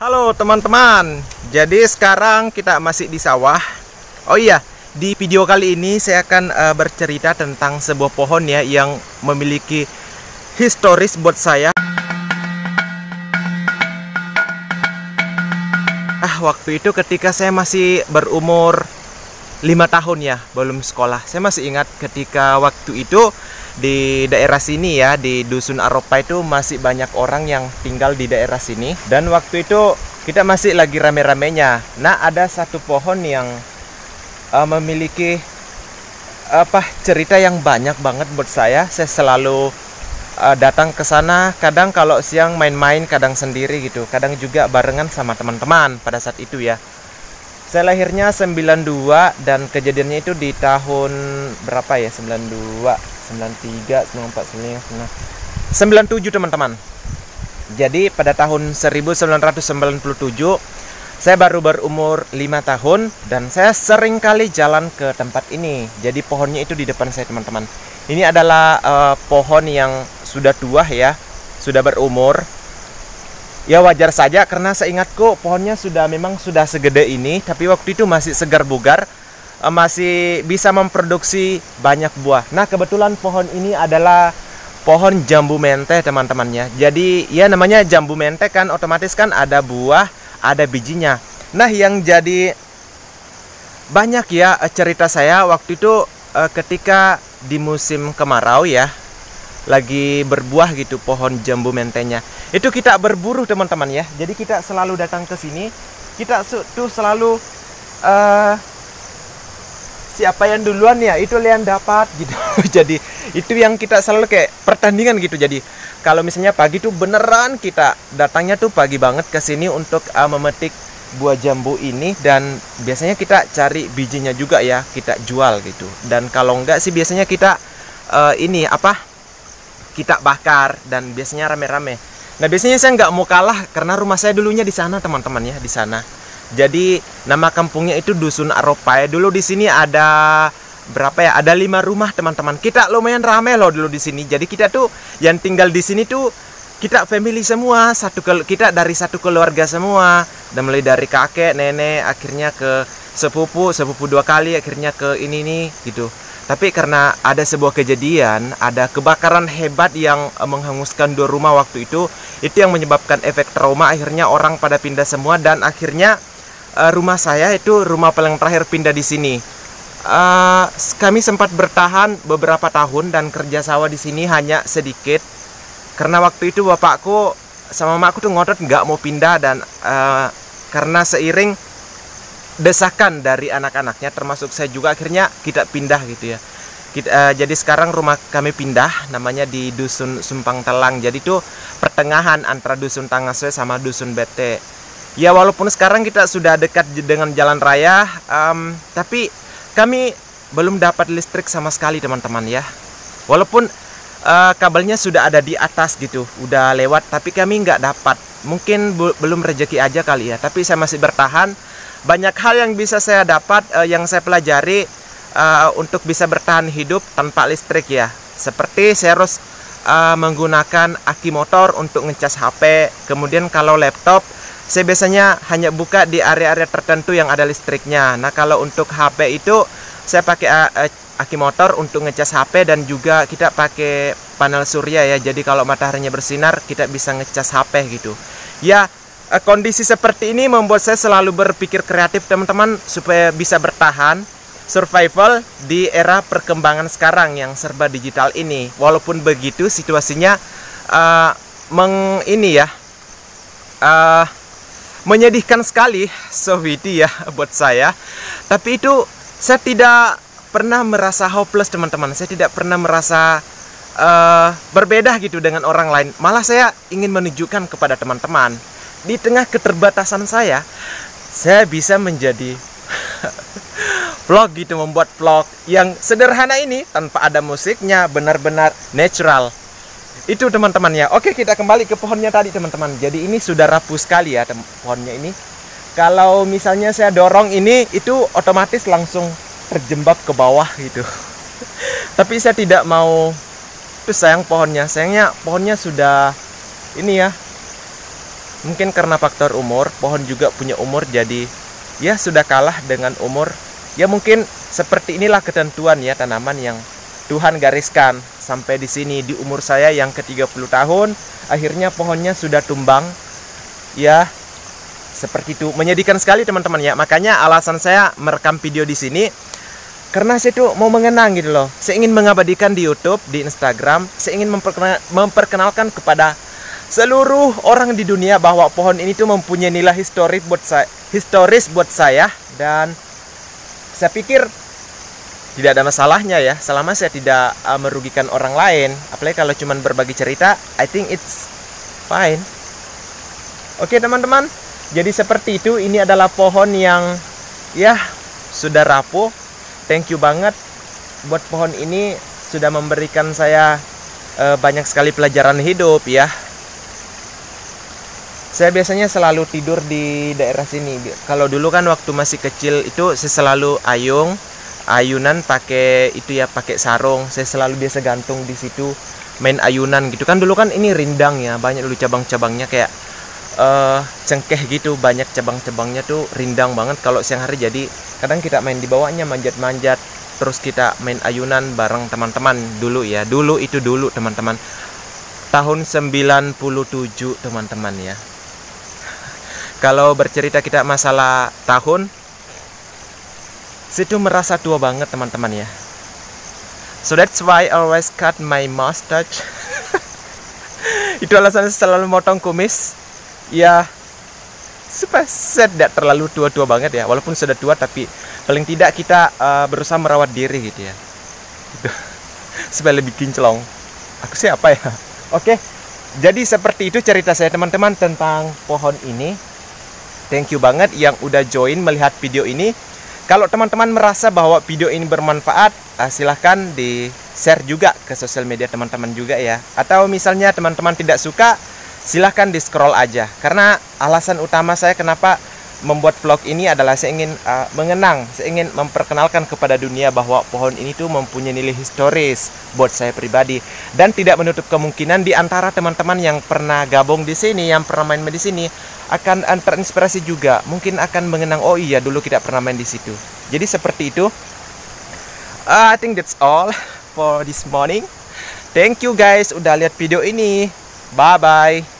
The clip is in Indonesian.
Halo teman-teman, jadi sekarang kita masih di sawah. Oh iya, di video kali ini saya akan bercerita tentang sebuah pohon ya yang memiliki historis buat saya. Waktu itu ketika saya masih berumur 5 tahun ya, belum sekolah. Saya masih ingat ketika waktu itu di daerah sini ya, di Dusun Aropa itu masih banyak orang yang tinggal di daerah sini. Dan waktu itu kita masih lagi rame-ramenya. Nah, ada satu pohon yang memiliki cerita yang banyak banget buat saya. Saya selalu datang ke sana, kadang kalau siang main-main, kadang sendiri gitu. Kadang juga barengan sama teman-teman pada saat itu ya. Saya lahirnya 92 dan kejadiannya itu di tahun berapa ya? 92, 93, 94, 97 teman-teman. Jadi pada tahun 1997 saya baru berumur 5 tahun dan saya sering kali jalan ke tempat ini. Jadi pohonnya itu di depan saya teman-teman. Ini adalah pohon yang sudah tua ya, sudah berumur. Ya wajar saja karena seingatku pohonnya memang sudah segede ini, tapi waktu itu masih segar bugar, masih bisa memproduksi banyak buah. Nah, kebetulan pohon ini adalah pohon jambu mente teman-temannya. Jadi ya namanya jambu mente kan otomatis kan ada buah, ada bijinya. Nah, yang jadi banyak ya cerita saya waktu itu ketika di musim kemarau ya, lagi berbuah gitu pohon jambu mentenya. Itu kita berburu teman-teman ya. Jadi kita selalu datang ke sini. Kita tuh selalu siapa yang duluan ya itu yang dapat gitu. Jadi itu yang kita selalu kayak pertandingan gitu. Jadi kalau misalnya pagi tuh beneran kita datangnya tuh pagi banget ke sini untuk memetik buah jambu ini, dan biasanya kita cari bijinya juga ya, kita jual gitu. Dan kalau enggak sih biasanya kita kita bakar dan biasanya rame-rame. Nah, biasanya saya nggak mau kalah karena rumah saya dulunya di sana teman-teman ya, di sana. Jadi nama kampungnya itu Dusun Aropa. Dulu di sini ada berapa ya? Ada 5 rumah teman-teman. Kita lumayan rame loh dulu di sini. Jadi kita tuh yang tinggal di sini tuh kita family semua, kita dari satu keluarga semua. Dan mulai dari kakek, nenek, akhirnya ke sepupu 2 kali, akhirnya ke ini nih gitu. Tapi karena ada sebuah kejadian, ada kebakaran hebat yang menghanguskan 2 rumah waktu itu yang menyebabkan efek trauma. Akhirnya orang pada pindah semua dan akhirnya rumah saya itu rumah paling terakhir pindah di sini. Kami sempat bertahan beberapa tahun dan kerja sawah di sini hanya sedikit. Karena waktu itu bapakku sama mamaku tuh ngotot nggak mau pindah, dan karena seiring desakan dari anak-anaknya termasuk saya juga, akhirnya kita pindah gitu ya. Jadi sekarang rumah kami pindah, namanya di Dusun Sumpang Telang. Jadi itu pertengahan antara Dusun Tangaswe sama Dusun Bete. Ya walaupun sekarang kita sudah dekat dengan jalan raya, tapi kami belum dapat listrik sama sekali teman-teman ya. Walaupun kabelnya sudah ada di atas gitu, udah lewat, tapi kami nggak dapat. Mungkin belum rezeki aja kali ya, tapi saya masih bertahan. Banyak hal yang bisa saya dapat, yang saya pelajari untuk bisa bertahan hidup tanpa listrik ya. Seperti saya harus menggunakan aki motor untuk ngecas HP. Kemudian kalau laptop, saya biasanya hanya buka di area-area tertentu yang ada listriknya. Nah, kalau untuk HP itu saya pakai aki motor untuk ngecas HP, dan juga kita pakai panel surya ya. Jadi kalau mataharinya bersinar, kita bisa ngecas HP gitu. Ya, kondisi seperti ini membuat saya selalu berpikir kreatif teman-teman supaya bisa bertahan survival di era perkembangan sekarang yang serba digital ini. Walaupun begitu situasinya menyedihkan sekali Sohwidi ya buat saya. Tapi itu saya tidak pernah merasa hopeless teman-teman. Saya tidak pernah merasa berbeda gitu dengan orang lain. Malah saya ingin menunjukkan kepada teman-teman, di tengah keterbatasan saya bisa menjadi vlog gitu, membuat vlog yang sederhana ini tanpa ada musiknya, benar-benar natural. Itu teman-teman ya. Oke, kita kembali ke pohonnya tadi teman-teman. Jadi ini sudah rapuh sekali ya pohonnya ini. Kalau misalnya saya dorong ini, itu otomatis langsung terjembab ke bawah gitu. Tapi saya tidak mau, itu sayang pohonnya. Sayangnya pohonnya sudah ini ya, Mungkin karena faktor umur, pohon juga punya umur, jadi ya sudah kalah dengan umur. Ya mungkin seperti inilah ketentuan ya tanaman yang Tuhan gariskan. Sampai di sini di umur saya yang ke-30 tahun, akhirnya pohonnya sudah tumbang. Ya, seperti itu. Menyedihkan sekali teman-teman ya. Makanya alasan saya merekam video di sini karena saya tuh mau mengenang gitu loh. Saya ingin mengabadikan di YouTube, di Instagram. Saya ingin memperkenalkan kepada seluruh orang di dunia bahwa pohon ini tuh mempunyai nilai historis buat saya, dan saya pikir tidak ada masalahnya ya selama saya tidak merugikan orang lain. Apalagi kalau cuman berbagi cerita, I think it's fine. Oke teman-teman, jadi seperti itu. Ini adalah pohon yang ya sudah rapuh. Thank you banget buat pohon ini, sudah memberikan saya banyak sekali pelajaran hidup ya. Saya biasanya selalu tidur di daerah sini. Kalau dulu kan waktu masih kecil itu saya selalu ayunan pakai itu ya, pakai sarung. Saya selalu biasa gantung di situ, main ayunan gitu kan. Dulu kan ini rindang ya, banyak dulu cabang-cabangnya kayak cengkeh gitu, banyak cabang-cabangnya tuh, rindang banget kalau siang hari. Jadi kadang kita main di bawahnya, manjat-manjat, terus kita main ayunan bareng teman-teman dulu ya. Dulu teman-teman, tahun 97 teman-teman ya. Kalau bercerita kita masalah tahun, situ merasa tua banget teman-teman ya. So that's why I always cut my mustache. Itu alasannya selalu motong kumis. Ya, supaya saya tidak terlalu tua-tua banget ya. Walaupun sudah tua, tapi paling tidak kita berusaha merawat diri gitu ya. Gitu. Supaya lebih kinclong. Aku siapa ya? Oke, jadi seperti itu cerita saya teman-teman tentang pohon ini. Thank you banget yang udah join melihat video ini. Kalau teman-teman merasa bahwa video ini bermanfaat, silahkan di-share juga ke sosial media teman-teman juga ya. Atau misalnya teman-teman tidak suka, silahkan di-scroll aja. Karena alasan utama saya kenapa membuat vlog ini adalah saya ingin mengenang, saya ingin memperkenalkan kepada dunia bahwa pohon ini tuh mempunyai nilai historis buat saya pribadi, dan tidak menutup kemungkinan di antara teman-teman yang pernah gabung di sini, yang pernah main di sini akan terinspirasi juga, mungkin akan mengenang, oh iya dulu kita pernah main di situ. Jadi seperti itu. I think that's all for this morning. Thank you guys udah lihat video ini. Bye bye.